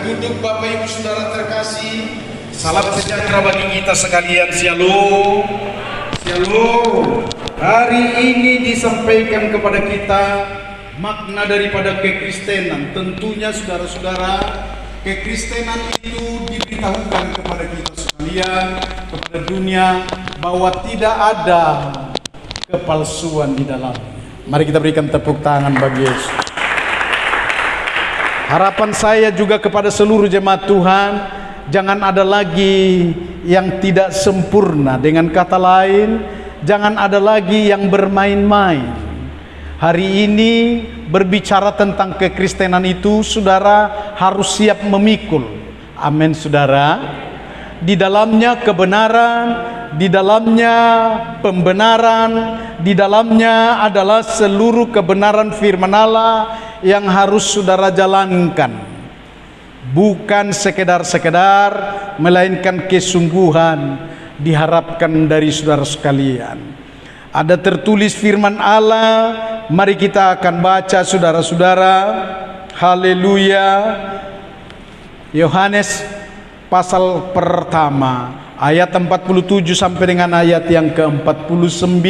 duduk Bapak Ibu Saudara terkasih. Salam sejahtera bagi kita sekalian. Shalom. Shalom. Hari ini disampaikan kepada kita makna daripada kekristenan. Tentunya saudara-saudara, kekristenan itu diberitahukan kepada kita sekalian, kepada dunia, bahwa tidak ada kepalsuan di dalamnya. Mari kita berikan tepuk tangan bagi Yesus. Harapan saya juga kepada seluruh jemaat Tuhan, jangan ada lagi yang tidak sempurna. Dengan kata lain, jangan ada lagi yang bermain-main. Hari ini berbicara tentang kekristenan itu, saudara harus siap memikul. Amin, saudara. Di dalamnya kebenaran, di dalamnya pembenaran, di dalamnya adalah seluruh kebenaran firman Allah yang harus saudara jalankan. Bukan sekedar-sekedar, melainkan kesungguhan diharapkan dari saudara sekalian. Ada tertulis firman Allah, mari kita akan baca saudara-saudara. Haleluya. Yohanes pasal pertama ayat 47 sampai dengan ayat yang ke-49.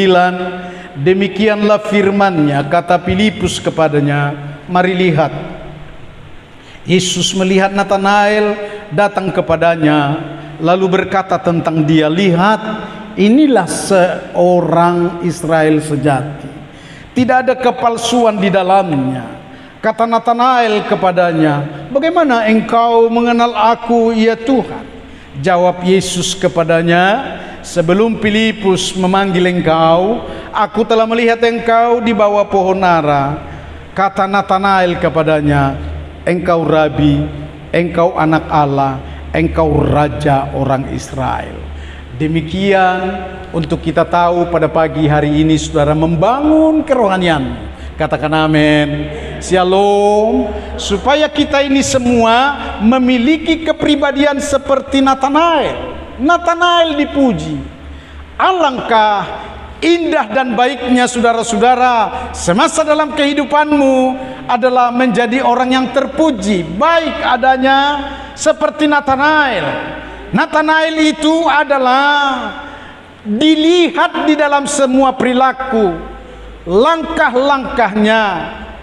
Demikianlah firman-Nya, kata Filipus kepadanya, mari lihat. Yesus melihat Natanael datang kepadanya, lalu berkata tentang dia, lihat, inilah seorang Israel sejati, tidak ada kepalsuan di dalamnya. Kata Natanael kepadanya, bagaimana engkau mengenal aku, ya Tuhan? Jawab Yesus kepadanya, sebelum Filipus memanggil engkau, aku telah melihat engkau di bawah pohon ara. Kata Natanael kepadanya, engkau Rabi, engkau anak Allah, engkau Raja orang Israel. Demikian untuk kita tahu pada pagi hari ini, saudara, membangun kerohanian. Katakan amin. Shalom. Supaya kita ini semua memiliki kepribadian seperti Natanael. Natanael dipuji. Alangkah indah dan baiknya saudara-saudara, semasa dalam kehidupanmu adalah menjadi orang yang terpuji, baik adanya seperti Natanael. Natanael itu adalah dilihat di dalam semua perilaku, langkah-langkahnya,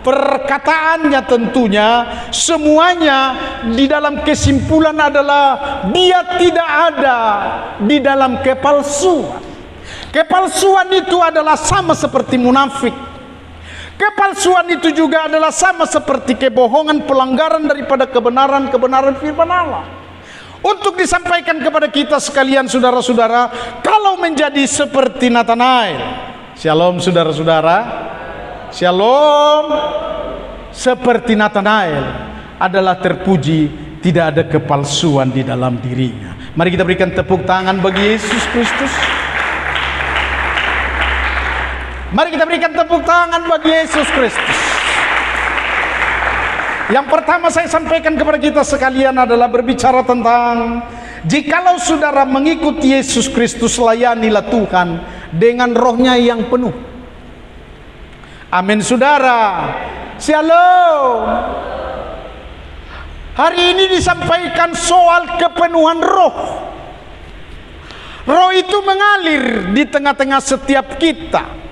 perkataannya, tentunya semuanya di dalam kesimpulan adalah dia tidak ada di dalam kepalsuan. Kepalsuan itu adalah sama seperti munafik. Kepalsuan itu juga adalah sama seperti kebohongan, pelanggaran daripada kebenaran firman Allah. Untuk disampaikan kepada kita sekalian, saudara-saudara, kalau menjadi seperti Natanael. Shalom saudara-saudara. Shalom. Seperti Natanael adalah terpuji, tidak ada kepalsuan di dalam dirinya. Mari kita berikan tepuk tangan bagi Yesus Kristus. Mari kita berikan tepuk tangan bagi Yesus Kristus. Yang pertama saya sampaikan kepada kita sekalian adalah berbicara tentang, jikalau saudara mengikuti Yesus Kristus, layanilah Tuhan dengan rohnya yang penuh. Amin saudara. Shalom. Hari ini disampaikan soal kepenuhan roh. Roh itu mengalir di tengah-tengah setiap kita.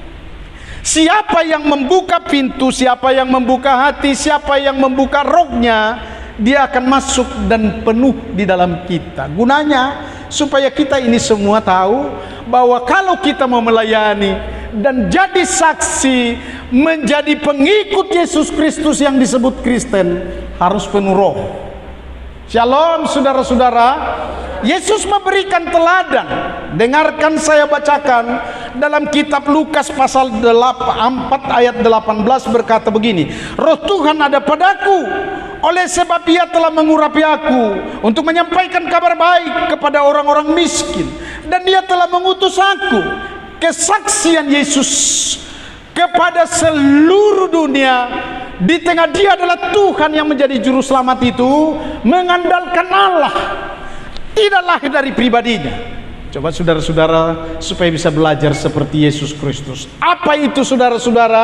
Siapa yang membuka pintu, siapa yang membuka hati, siapa yang membuka rohnya, dia akan masuk dan penuh di dalam kita. Gunanya supaya kita ini semua tahu bahwa kalau kita mau melayani dan jadi saksi, menjadi pengikut Yesus Kristus yang disebut Kristen, harus penuh roh. Shalom saudara-saudara. Yesus memberikan teladan. Dengarkan saya bacakan dalam kitab Lukas pasal 4 ayat 18 berkata begini, roh Tuhan ada padaku, oleh sebab ia telah mengurapi aku untuk menyampaikan kabar baik kepada orang-orang miskin, dan dia telah mengutus aku kesaksian Yesus kepada seluruh dunia. Di tengah dia adalah Tuhan yang menjadi juru selamat itu, mengandalkan Allah, tidak lahir dari pribadinya. Coba saudara-saudara supaya bisa belajar seperti Yesus Kristus. Apa itu saudara-saudara?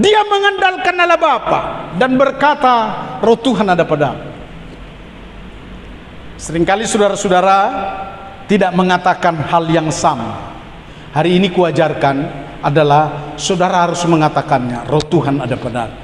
Dia mengandalkan Allah Bapa dan berkata, roh Tuhan ada padaku. Seringkali saudara-saudara tidak mengatakan hal yang sama. Hari ini kuajarkan adalah saudara harus mengatakannya, roh Tuhan ada padaku.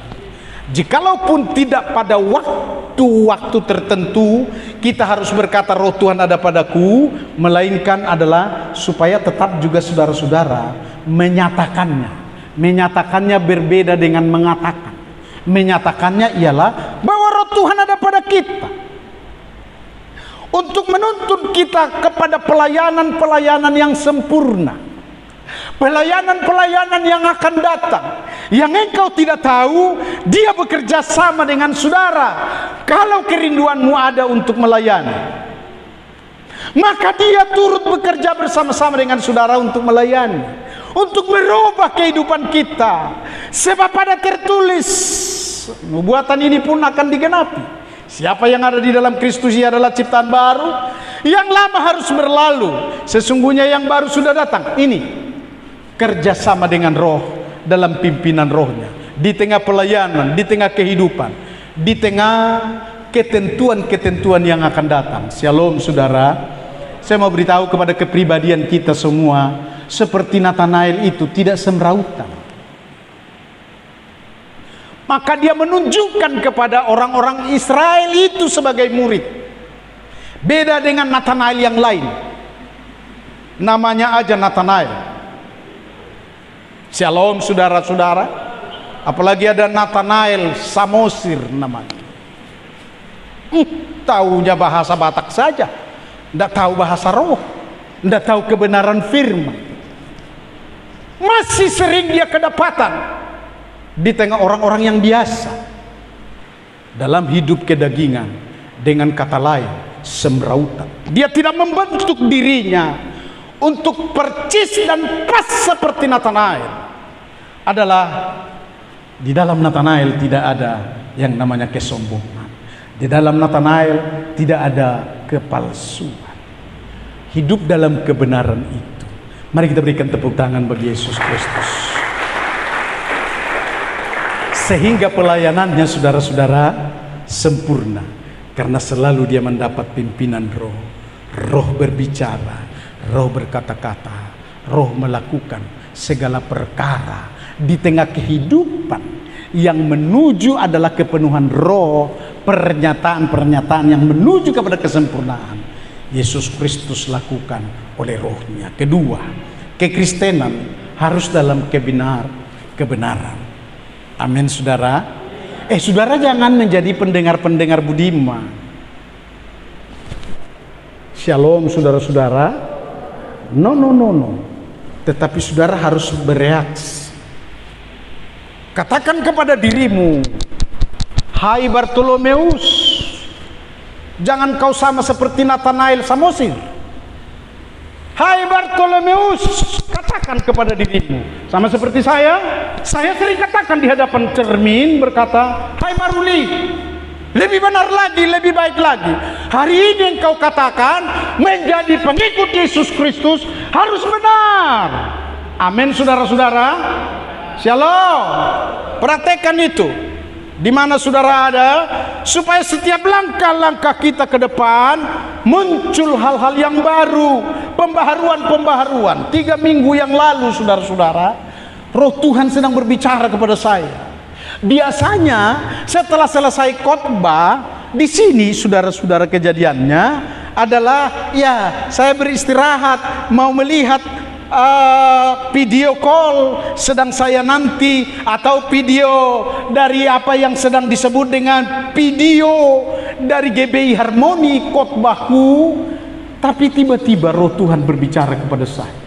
Jikalaupun tidak pada waktu-waktu tertentu kita harus berkata roh Tuhan ada padaku, melainkan adalah supaya tetap juga saudara-saudara menyatakannya. Menyatakannya berbeda dengan mengatakan. Menyatakannya ialah bahwa roh Tuhan ada pada kita, untuk menuntun kita kepada pelayanan-pelayanan yang sempurna, pelayanan-pelayanan yang akan datang, yang engkau tidak tahu dia bekerja sama dengan saudara. Kalau kerinduanmu ada untuk melayani, maka dia turut bekerja bersama-sama dengan saudara untuk melayani, untuk merubah kehidupan kita. Sebab ada tertulis, nubuatan ini pun akan digenapi. Siapa yang ada di dalam Kristus, ia adalah ciptaan baru. Yang lama harus berlalu, sesungguhnya yang baru sudah datang. Ini kerjasama dengan roh dalam pimpinan rohnya, di tengah pelayanan, di tengah kehidupan, di tengah ketentuan-ketentuan yang akan datang. Shalom saudara. Saya mau beritahu kepada kepribadian kita semua, seperti Nathanael itu tidak semrautan. Maka dia menunjukkan kepada orang-orang Israel itu sebagai murid. Beda dengan Nathanael yang lain, namanya aja Nathanael. Shalom saudara-saudara. Apalagi ada Nathanael Samosir namanya. Taunya bahasa Batak saja, tidak tahu bahasa roh, tidak tahu kebenaran firman. Masih sering dia kedapatan di tengah orang-orang yang biasa dalam hidup kedagingan, dengan kata lain semrautan. Dia tidak membentuk dirinya untuk percis dan pas seperti Nathanael. Adalah di dalam Nathanael tidak ada yang namanya kesombongan. Di dalam Nathanael tidak ada kepalsuan. Hidup dalam kebenaran itu. Mari kita berikan tepuk tangan bagi Yesus Kristus. Sehingga pelayanannya saudara-saudara sempurna, karena selalu dia mendapat pimpinan roh. Roh berbicara, roh berkata-kata, roh melakukan segala perkara di tengah kehidupan yang menuju adalah kepenuhan roh, pernyataan-pernyataan yang menuju kepada kesempurnaan. Yesus Kristus lakukan oleh rohnya. Kedua, kekristenan harus dalam kebenaran. Amin saudara. Saudara jangan menjadi pendengar-pendengar budiman. Shalom saudara-saudara. No. Tetapi saudara harus bereaksi. Katakan kepada dirimu, hai Bartolomeus, jangan kau sama seperti Nathanael Samosir. Hai Bartolomeus, katakan kepada dirimu, sama seperti saya sering katakan di hadapan cermin berkata, hai Maruli, lebih benar lagi, lebih baik lagi. Hari ini engkau katakan menjadi pengikut Yesus Kristus harus benar. Amin saudara-saudara. Shalom. Praktekkan itu di mana saudara ada, supaya setiap langkah-langkah kita ke depan muncul hal-hal yang baru, pembaharuan-pembaharuan. 3 minggu yang lalu saudara-saudara, roh Tuhan sedang berbicara kepada saya. Biasanya setelah selesai khotbah di sini saudara-saudara, kejadiannya adalah ya saya beristirahat, mau melihat video call sedang saya nanti, atau video dari apa yang sedang disebut dengan video dari GBI Harmoni khotbahku. Tapi tiba-tiba roh Tuhan berbicara kepada saya,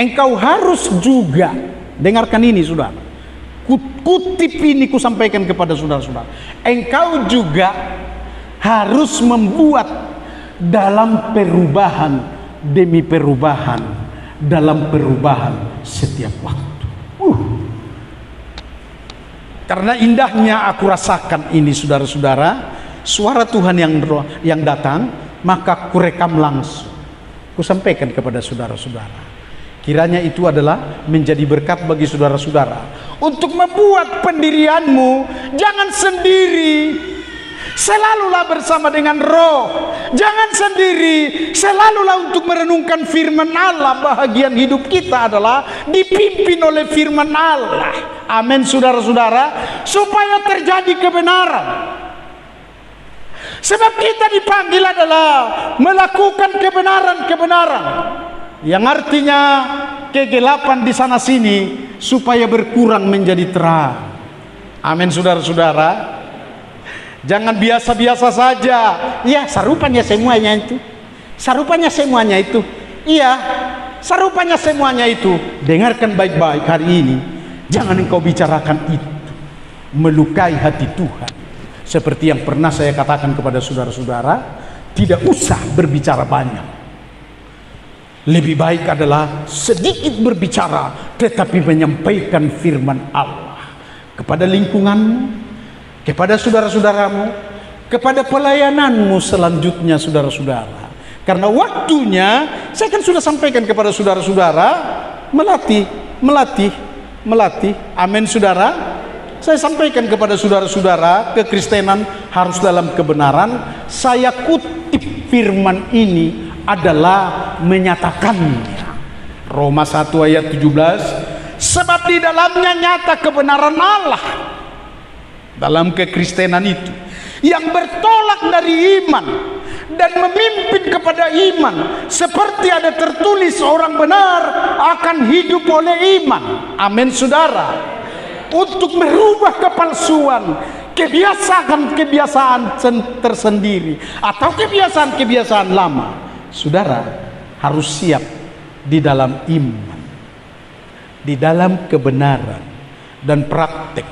engkau harus juga dengarkan ini saudara, kutip ini ku sampaikan kepada saudara-saudara, engkau juga harus membuat dalam perubahan demi perubahan, dalam perubahan setiap waktu. Karena indahnya aku rasakan ini saudara-saudara, suara Tuhan yang datang, maka ku rekam langsung, ku sampaikan kepada saudara-saudara. Kiranya itu adalah menjadi berkat bagi saudara-saudara untuk membuat pendirianmu jangan sendiri. Selalulah bersama dengan Roh, jangan sendiri. Selalulah untuk merenungkan firman Allah. Bahagian hidup kita adalah dipimpin oleh firman Allah. Amin, saudara-saudara, supaya terjadi kebenaran. Sebab kita dipanggil adalah melakukan kebenaran-kebenaran, yang artinya kegelapan di sana sini supaya berkurang menjadi terang. Amin, saudara-saudara. Jangan biasa-biasa saja. Ya, sarupanya semuanya itu. Sarupanya semuanya itu. Iya, sarupanya semuanya itu. Dengarkan baik-baik hari ini. Jangan engkau bicarakan itu. Melukai hati Tuhan. Seperti yang pernah saya katakan kepada saudara-saudara, tidak usah berbicara banyak. Lebih baik adalah sedikit berbicara, tetapi menyampaikan firman Allah kepada lingkunganmu, kepada saudara-saudaramu, kepada pelayananmu selanjutnya, saudara-saudara. Karena waktunya, saya kan sudah sampaikan kepada saudara-saudara, melatih. Amin, saudara. Saya sampaikan kepada saudara-saudara, kekristenan harus dalam kebenaran. Saya kutip firman ini adalah menyatakannya. Roma 1 ayat 17, sebab di dalamnya nyata kebenaran Allah. Dalam kekristenan itu yang bertolak dari iman dan memimpin kepada iman, seperti ada tertulis, orang benar akan hidup oleh iman. Amin, saudara. Untuk merubah kepalsuan, kebiasaan tersendiri atau kebiasaan lama, saudara harus siap di dalam iman, di dalam kebenaran dan praktek.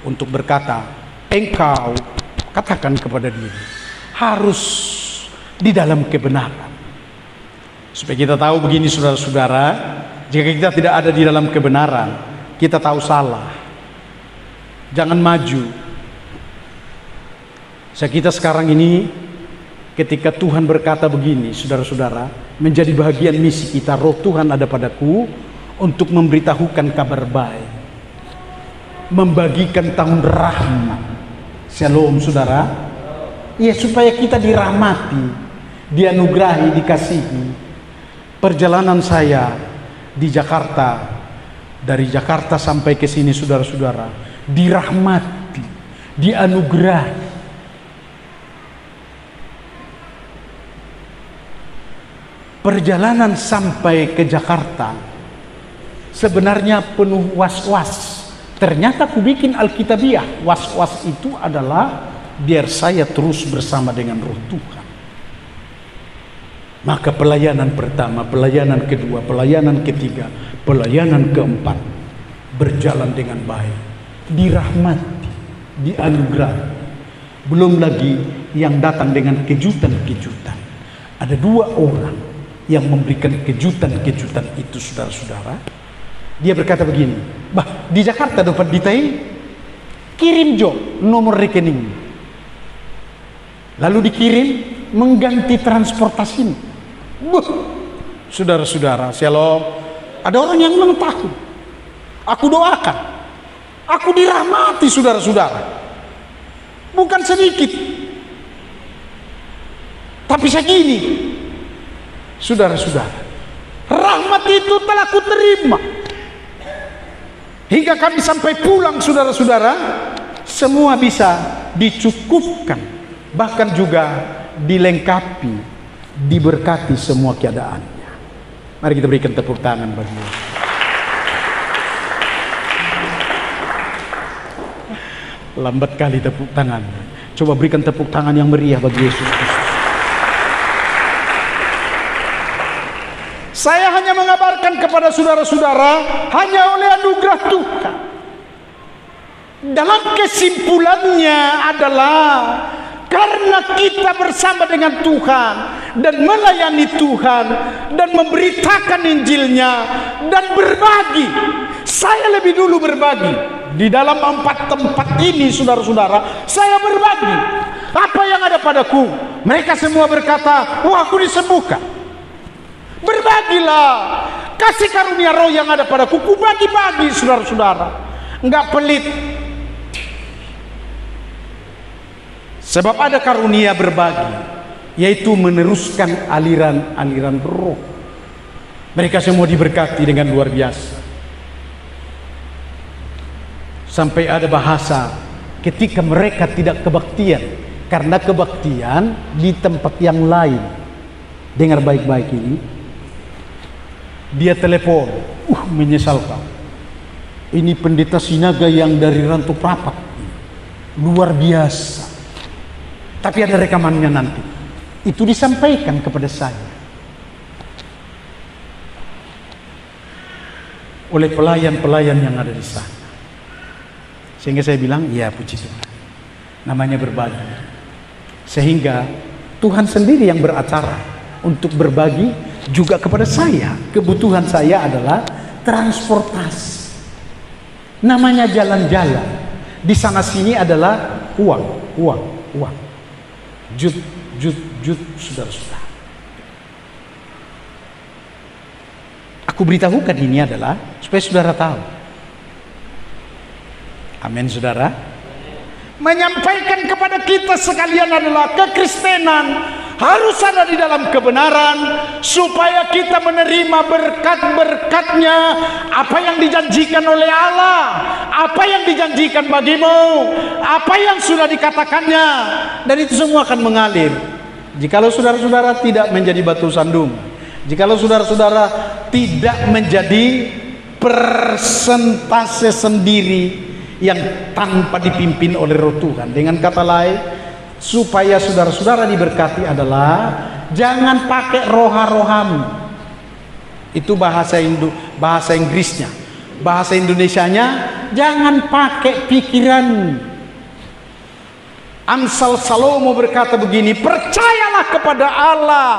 Untuk berkata, engkau katakan kepada diri, harus di dalam kebenaran. Supaya kita tahu begini, saudara-saudara, jika kita tidak ada di dalam kebenaran, kita tahu salah. Jangan maju. Kita sekarang ini, ketika Tuhan berkata begini, saudara-saudara, menjadi bahagian misi kita. Roh Tuhan ada padaku untuk memberitahukan kabar baik, membagikan tahun rahmat. Shalom, saudara. Ya, supaya kita dirahmati, dianugerahi, dikasihi. Perjalanan saya di Jakarta, dari Jakarta sampai ke sini, saudara-saudara, dirahmati, dianugerahi. Perjalanan sampai ke Jakarta sebenarnya penuh was-was. Ternyata aku bikin Alkitabiah. Was-was itu adalah biar saya terus bersama dengan Roh Tuhan. Maka pelayanan pertama, pelayanan kedua, pelayanan ketiga, pelayanan keempat berjalan dengan baik, dirahmati, dianugerahi. Belum lagi yang datang dengan kejutan-kejutan. Ada 2 orang yang memberikan kejutan-kejutan itu, saudara-saudara. Dia berkata begini, bah, di Jakarta dapat ditai, kirim Jo nomor rekening. Lalu dikirim, mengganti transportasi. Saudara-saudara, shalom. Ada orang yang ulang tahun. Aku doakan, aku dirahmati, saudara-saudara. Bukan sedikit, tapi segini. Saudara-saudara, rahmat itu telah kuterima. Hingga kami sampai pulang, saudara-saudara, semua bisa dicukupkan, bahkan juga dilengkapi, diberkati semua keadaannya. Mari kita berikan tepuk tangan bagi Yesus. Lambat kali tepuk tangan. Coba berikan tepuk tangan yang meriah bagi Yesus Kristus. Saya hanya mengabarkan kepada saudara-saudara hanya oleh anugerah Tuhan. Dalam kesimpulannya adalah karena kita bersama dengan Tuhan dan melayani Tuhan dan memberitakan Injilnya dan berbagi. Saya lebih dulu berbagi di dalam 4 tempat ini, saudara-saudara. Saya berbagi apa yang ada padaku. Mereka semua berkata, wah, aku disembuhkan. Berbagilah kasih karunia roh yang ada padaku, ku bagi-bagi, saudara-saudara. Enggak pelit. Sebab ada karunia berbagi, yaitu meneruskan aliran-aliran roh. Mereka semua diberkati dengan luar biasa. Sampai ada bahasa ketika mereka tidak kebaktian, karena kebaktian di tempat yang lain. Dengar baik-baik ini. Dia telepon, menyesalkan. Ini pendeta Sinaga yang dari Rantau Prapat, luar biasa. Tapi ada rekamannya nanti. Itu disampaikan kepada saya oleh pelayan-pelayan yang ada di sana. Sehingga saya bilang, ya puji Tuhan. Namanya berbagi. Sehingga Tuhan sendiri yang beracara untuk berbagi juga kepada saya. Kebutuhan saya adalah transportasi. Namanya jalan-jalan. Di sana sini adalah uang. Jut, saudara-saudara. Aku beritahukan ini adalah supaya saudara tahu. Amin, saudara. Menyampaikan kepada kita sekalian adalah kekristenan harus ada di dalam kebenaran, supaya kita menerima berkat-berkatnya. Apa yang dijanjikan oleh Allah, apa yang dijanjikan bagimu, apa yang sudah dikatakannya, dan itu semua akan mengalir. Jikalau saudara-saudara tidak menjadi batu sandung, jikalau saudara-saudara tidak menjadi persentase sendiri yang tanpa dipimpin oleh Roh Tuhan. Dengan kata lain, supaya saudara-saudara diberkati adalah jangan pakai roha-rohamu. Itu bahasa Inggrisnya. Bahasa Indonesianya, jangan pakai pikiran. Amsal Salomo berkata begini, percayalah kepada Allah,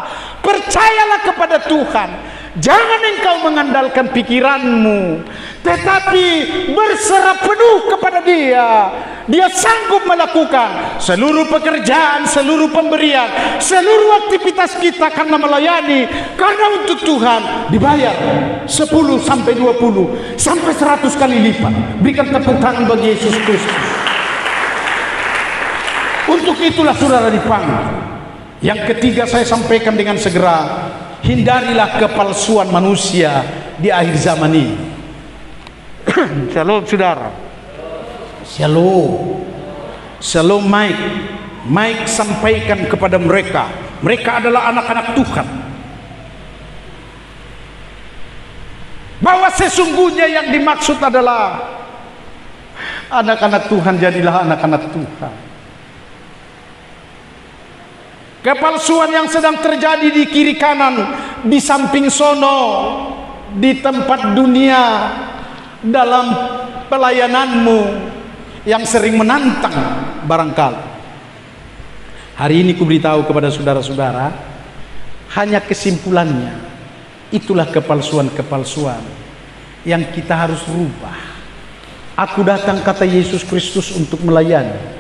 percayalah kepada Tuhan. Jangan engkau mengandalkan pikiranmu, tetapi berserah penuh kepada Dia. Dia sanggup melakukan seluruh pekerjaan, seluruh pemberian, seluruh aktivitas kita karena melayani. Karena untuk Tuhan dibayar 10 sampai 20 sampai 100 kali lipat. Berikan tepuk tangan bagi Yesus Kristus. Untuk itulah saudara dipanggil. Yang ketiga saya sampaikan dengan segera, hindarilah kepalsuan manusia di akhir zaman ini. Shalom saudara. Shalom. Shalom Mike sampaikan kepada mereka. Mereka adalah anak-anak Tuhan. Bahwa sesungguhnya yang dimaksud adalah anak-anak Tuhan, jadilah anak-anak Tuhan. Kepalsuan yang sedang terjadi di kiri kanan, di samping sono, di tempat dunia, dalam pelayananmu yang sering menantang barangkali. Hari ini ku beritahu kepada saudara-saudara, hanya kesimpulannya, itulah kepalsuan-kepalsuan yang kita harus rubah. Aku datang, kata Yesus Kristus, untuk melayani.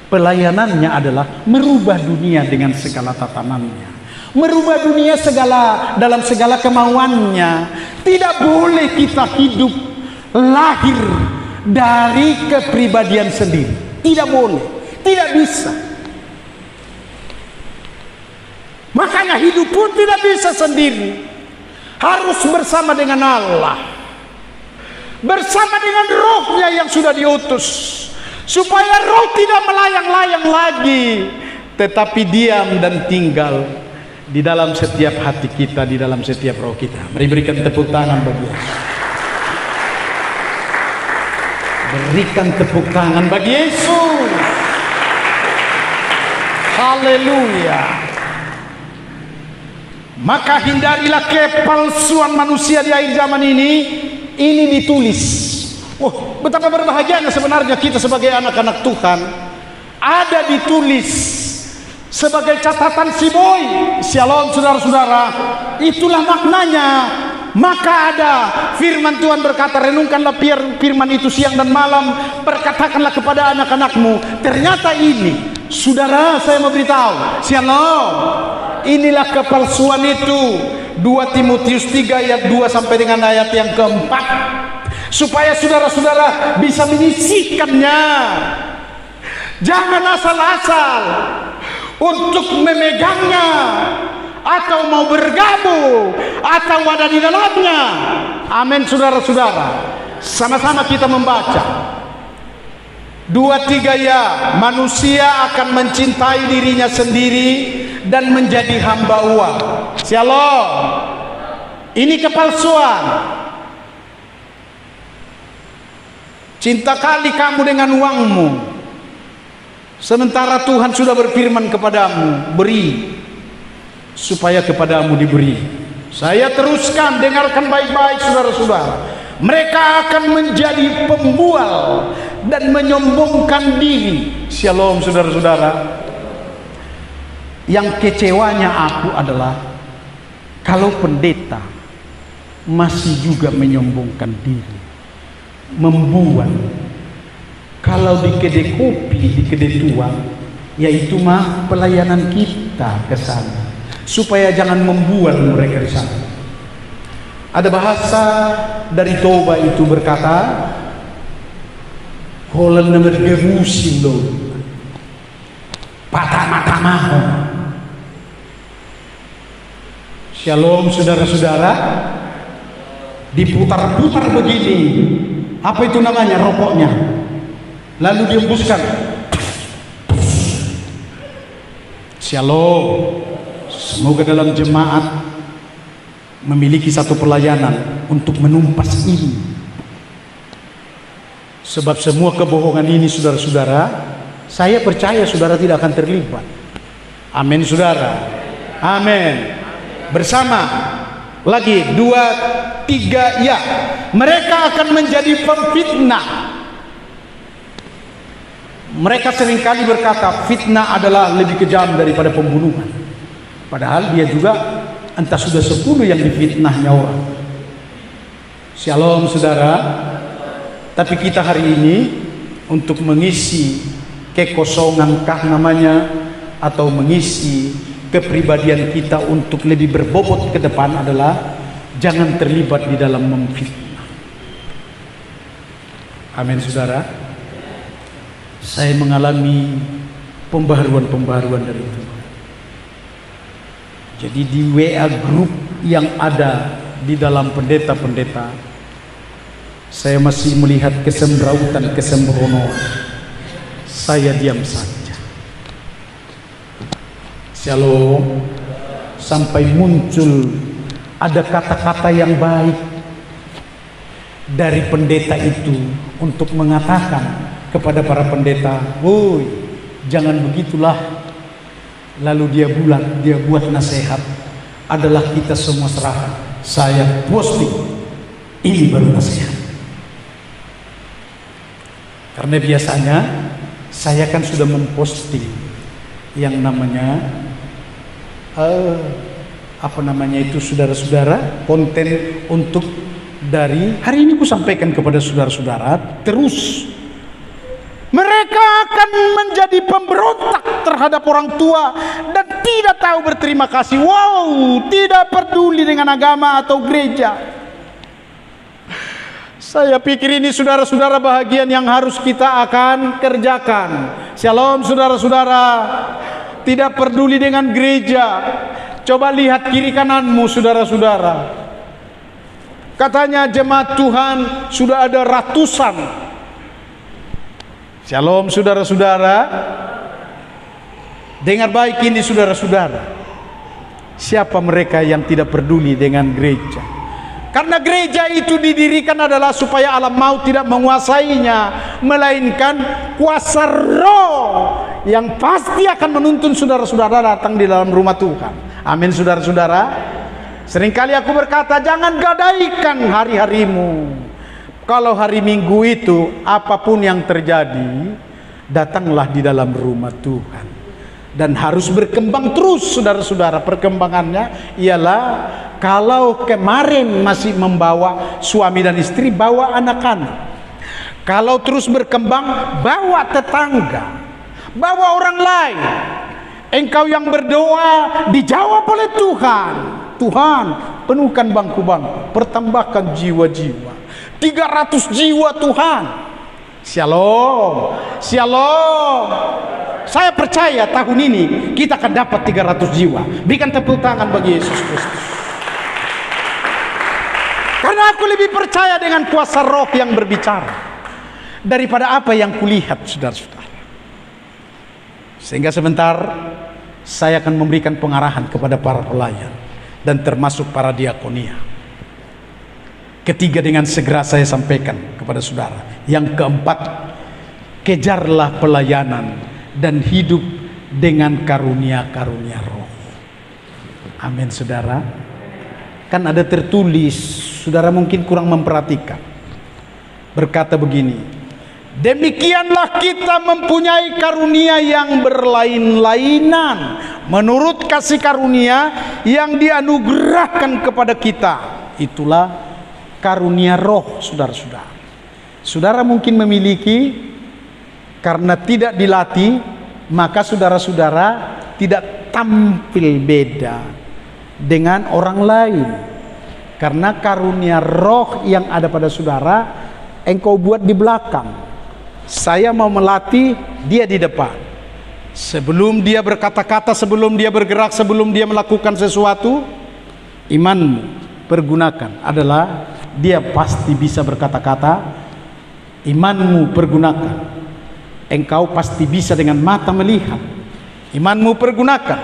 Pelayanannya adalah merubah dunia dengan segala tatanannya, merubah dunia dalam segala kemauannya. Tidak boleh kita hidup lahir dari kepribadian sendiri. Tidak boleh, tidak bisa. Makanya hidup pun tidak bisa sendiri, harus bersama dengan Allah, bersama dengan Rohnya yang sudah diutus, supaya roh tidak melayang-layang lagi, tetapi diam dan tinggal di dalam setiap hati kita, di dalam setiap roh kita. Mari berikan tepuk tangan bagi Yesus. Berikan tepuk tangan bagi Yesus. Haleluya. Maka hindarilah kepalsuan manusia di akhir zaman ini. Ini ditulis. Wah, betapa berbahagianya sebenarnya kita sebagai anak-anak Tuhan. Ada ditulis sebagai catatan si boy. Shalom saudara-saudara. Itulah maknanya. Maka ada firman Tuhan berkata, renungkanlah firman itu siang dan malam, perkatakanlah kepada anak-anakmu. Ternyata ini, saudara, saya mau beritahu, shalom, inilah kepalsuan itu. 2 Timotius 3 ayat 2 sampai dengan ayat yang keempat, supaya saudara-saudara bisa menyisihkannya. Jangan asal-asal untuk memegangnya atau mau bergabung atau ada di dalamnya. Amin, saudara-saudara. Sama-sama kita membaca. 2-3 ya. Manusia akan mencintai dirinya sendiri dan menjadi hamba uang. Shalom. Ini kepalsuan. Cinta kali kamu dengan uangmu, sementara Tuhan sudah berfirman kepadamu, beri supaya kepadamu diberi. Saya teruskan, dengarkan baik-baik saudara-saudara. Mereka akan menjadi pembual dan menyombongkan diri. Shalom saudara-saudara. Yang kecewanya aku adalah kalau pendeta masih juga menyombongkan diri, membuat. Kalau di kedai kopi, di kedai tua, yaitu mah pelayanan kita ke sana, supaya jangan membuat mereka di sana. Ada bahasa dari Toba itu berkata, "Holen nomor gerusin lo, patah mata maho." Shalom saudara-saudara. Diputar-putar begini, apa itu namanya, rokoknya, lalu dihembuskan. Shalom. Semoga dalam jemaat memiliki satu pelayanan untuk menumpas ini. Sebab semua kebohongan ini saudara-saudara, saya percaya saudara tidak akan terlibat. Amin saudara. Amin. Bersama lagi 2-3 ya. Mereka akan menjadi pemfitnah. Mereka seringkali berkata fitnah adalah lebih kejam daripada pembunuhan. Padahal dia juga entah sudah 10 yang difitnahnya orang. Shalom saudara. Tapi kita hari ini untuk mengisi kekosongan kah namanya, atau mengisi kepribadian kita untuk lebih berbobot ke depan adalah jangan terlibat di dalam memfitnah. Amin saudara. Saya mengalami pembaharuan dari Tuhan. Jadi di WA group yang ada di dalam pendeta-pendeta, saya masih melihat kesemrautan, kesembronoan. Saya diam saja. Shalom. Sampai muncul ada kata-kata yang baik dari pendeta itu untuk mengatakan kepada para pendeta, "Woi, jangan begitulah." Lalu dia buat nasihat, adalah kita semua serahkan. Saya posting, ini baru nasihat. Karena biasanya saya kan sudah memposting yang namanya itu saudara-saudara, konten untuk dari hari ini ku sampaikan kepada saudara-saudara terus. Mereka akan menjadi pemberontak terhadap orang tua dan tidak tahu berterima kasih. Wow, tidak peduli dengan agama atau gereja. Saya pikir ini saudara-saudara bahagian yang harus kita akan kerjakan. Shalom saudara-saudara. Tidak peduli dengan gereja. Coba lihat kiri kananmu saudara-saudara. Katanya jemaat Tuhan sudah ada ratusan. Shalom saudara-saudara. Dengar baik ini saudara-saudara. Siapa mereka yang tidak peduli dengan gereja? Karena gereja itu didirikan adalah supaya alam maut tidak menguasainya, melainkan kuasa roh yang pasti akan menuntun saudara-saudara datang di dalam rumah Tuhan. Amin saudara-saudara. Seringkali aku berkata, jangan gadaikan hari-harimu. Kalau hari Minggu itu apapun yang terjadi, datanglah di dalam rumah Tuhan. Dan harus berkembang terus saudara-saudara. Perkembangannya ialah kalau kemarin masih membawa suami dan istri, bawa anak-anak. Kalau terus berkembang, bawa tetangga, bawa orang lain. Engkau yang berdoa dijawab oleh Tuhan. Tuhan, penuhkan bangku-bangku, pertambahkan jiwa-jiwa. 300 jiwa Tuhan. Shalom, shalom. Saya percaya tahun ini kita akan dapat 300 jiwa. Berikan tepuk tangan bagi Yesus Kristus. Karena aku lebih percaya dengan kuasa roh yang berbicara daripada apa yang kulihat, saudara-saudara. Sehingga sebentar saya akan memberikan pengarahan kepada para pelayan dan termasuk para diakonia. Ketiga, dengan segera saya sampaikan kepada saudara. Yang keempat, kejarlah pelayanan dan hidup dengan karunia-karunia roh. Amin, saudara. Kan ada tertulis, saudara mungkin kurang memperhatikan. Berkata begini, demikianlah kita mempunyai karunia yang berlain-lainan menurut kasih karunia yang dianugerahkan kepada kita. Itulah karunia roh, saudara-saudara. Saudara mungkin memiliki, karena tidak dilatih, maka saudara-saudara tidak tampil beda dengan orang lain. Karena karunia roh yang ada pada saudara, engkau buat di belakang. Saya mau melatih, dia di depan. Sebelum dia berkata-kata, sebelum dia bergerak, sebelum dia melakukan sesuatu, imanmu pergunakan adalah dia pasti bisa berkata-kata. Imanmu pergunakan, engkau pasti bisa dengan mata melihat. Imanmu pergunakan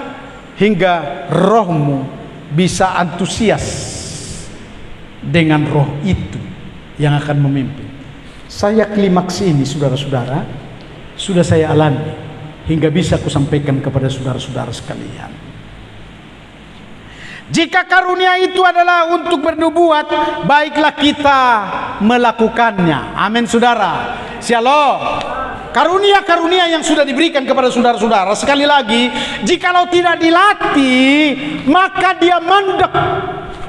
hingga rohmu bisa antusias dengan roh itu yang akan memimpin. Saya klimaks ini, saudara-saudara, sudah saya alami hingga bisa kusampaikan kepada saudara-saudara sekalian. Jika karunia itu adalah untuk bernubuat, baiklah kita melakukannya. Amin, saudara. Shalom. Karunia-karunia yang sudah diberikan kepada saudara-saudara, sekali lagi, jikalau tidak dilatih, maka dia mandek.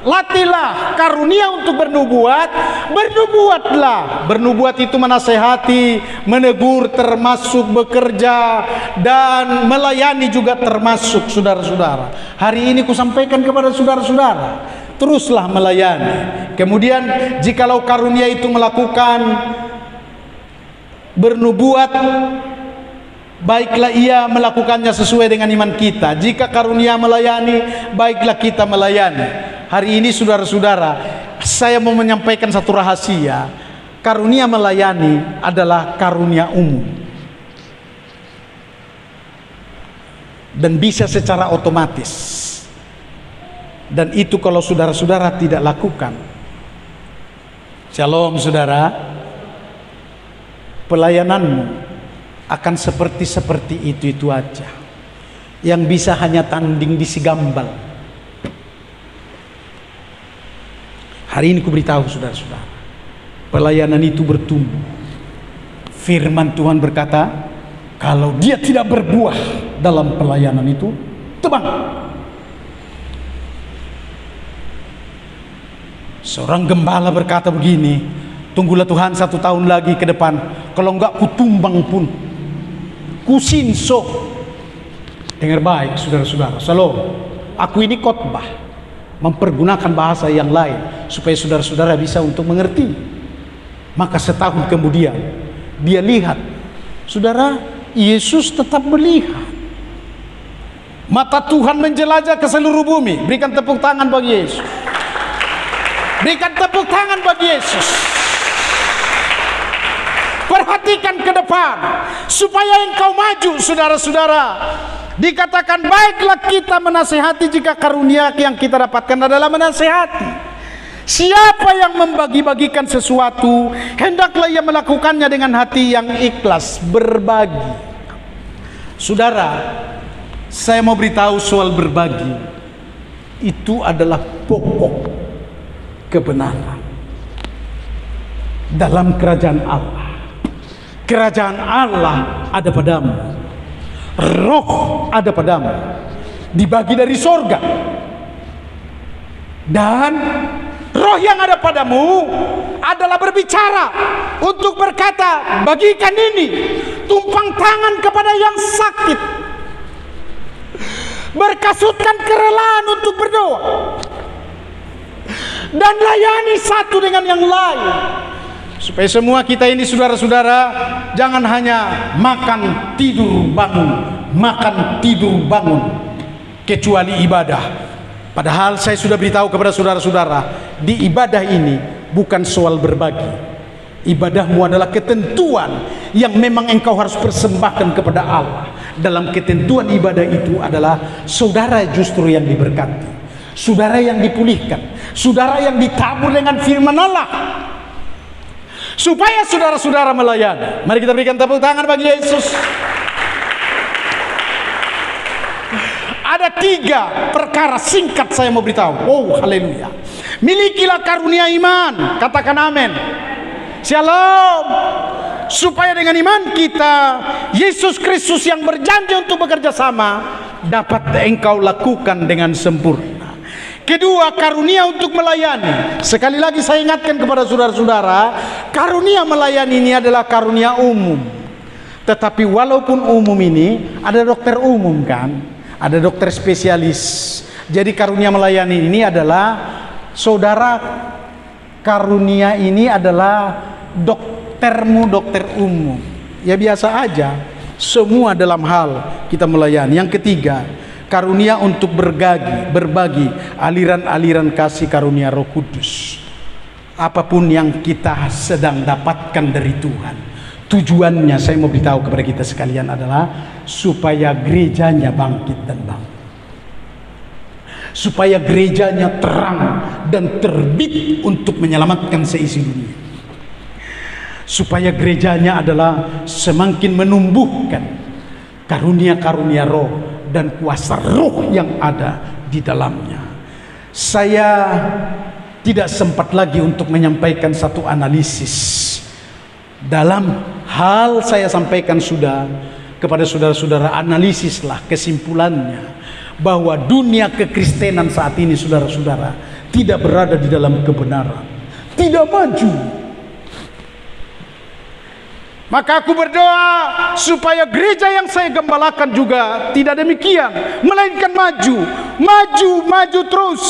Latihlah karunia untuk bernubuat, bernubuatlah. Bernubuat itu menasehati, menegur, termasuk bekerja, dan melayani juga termasuk, saudara-saudara. Hari ini kusampaikan kepada saudara-saudara, teruslah melayani. Kemudian jikalau karunia itu melakukan bernubuat, baiklah ia melakukannya sesuai dengan iman kita. Jika karunia melayani, baiklah kita melayani. Hari ini saudara-saudara, saya mau menyampaikan satu rahasia. Karunia melayani adalah karunia umum dan bisa secara otomatis. Dan itu kalau saudara-saudara tidak lakukan, shalom saudara, pelayananmu akan seperti itu aja, yang bisa hanya tanding di Sigambal. Hari ini ku beritahu saudara-saudara, pelayanan itu bertumbuh. Firman Tuhan berkata, kalau dia tidak berbuah dalam pelayanan itu, tebang. Seorang gembala berkata begini, tunggulah Tuhan 1 tahun lagi ke depan, kalau enggak kutumbang pun, kusinso. Dengar baik saudara-saudara, shalom. Aku ini khotbah, mempergunakan bahasa yang lain supaya saudara-saudara bisa untuk mengerti. Maka setahun kemudian dia lihat, saudara, Yesus tetap melihat. Mata Tuhan menjelajah ke seluruh bumi. Berikan tepuk tangan bagi Yesus. Berikan tepuk tangan bagi Yesus. Perhatikan ke depan supaya engkau maju, saudara-saudara. Dikatakan baiklah kita menasehati jika karunia yang kita dapatkan adalah menasehati. Siapa yang membagi-bagikan sesuatu, hendaklah ia melakukannya dengan hati yang ikhlas, berbagi. Saudara, saya mau beritahu soal berbagi. Itu adalah pokok kebenaran dalam kerajaan Allah. Kerajaan Allah ada padamu, roh ada padamu, dibagi dari sorga. Dan roh yang ada padamu adalah berbicara untuk berkata, bagikan ini, tumpang tangan kepada yang sakit, berkasutkan kerelaan untuk berdoa, dan layani satu dengan yang lain. Supaya semua kita ini saudara-saudara jangan hanya makan tidur bangun, makan tidur bangun, kecuali ibadah. Padahal saya sudah beritahu kepada saudara-saudara, di ibadah ini bukan soal berbagi. Ibadahmu adalah ketentuan yang memang engkau harus persembahkan kepada Allah. Dalam ketentuan ibadah itu adalah saudara justru yang diberkati, saudara yang dipulihkan, saudara yang ditabur dengan firman Allah, supaya saudara-saudara melayani. Mari kita berikan tepuk tangan bagi Yesus. Ada 3 perkara singkat saya mau beritahu. Oh, haleluya. Milikilah karunia iman. Katakan amin. Shalom. Supaya dengan iman kita, Yesus Kristus yang berjanji untuk bekerja sama dapat engkau lakukan dengan sempurna. Kedua, karunia untuk melayani. Sekali lagi saya ingatkan kepada saudara-saudara, karunia melayani ini adalah karunia umum. Tetapi walaupun umum ini, ada dokter umum kan, ada dokter spesialis. Jadi karunia melayani ini adalah, saudara, karunia ini adalah doktermu, dokter umum. Ya biasa aja, semua dalam hal kita melayani. Yang ketiga, karunia untuk berbagi aliran-aliran kasih karunia Roh Kudus. Apapun yang kita sedang dapatkan dari Tuhan, tujuannya saya mau beritahu kepada kita sekalian adalah supaya gerejanya bangkit dan bangun, supaya gerejanya terang dan terbit untuk menyelamatkan seisi dunia, supaya gerejanya adalah semakin menumbuhkan karunia-karunia roh dan kuasa roh yang ada di dalamnya. Saya tidak sempat lagi untuk menyampaikan satu analisis. Dalam hal saya sampaikan sudah kepada saudara-saudara, analisislah kesimpulannya bahwa dunia kekristenan saat ini, saudara-saudara, tidak berada di dalam kebenaran, tidak maju. Maka aku berdoa supaya gereja yang saya gembalakan juga tidak demikian, melainkan maju terus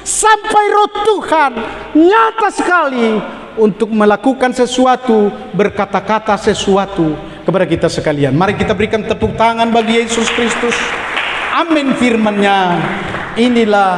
sampai Roh Tuhan nyata sekali untuk melakukan sesuatu, berkata-kata sesuatu kepada kita sekalian. Mari kita berikan tepuk tangan bagi Yesus Kristus. Amin firman-Nya. Inilah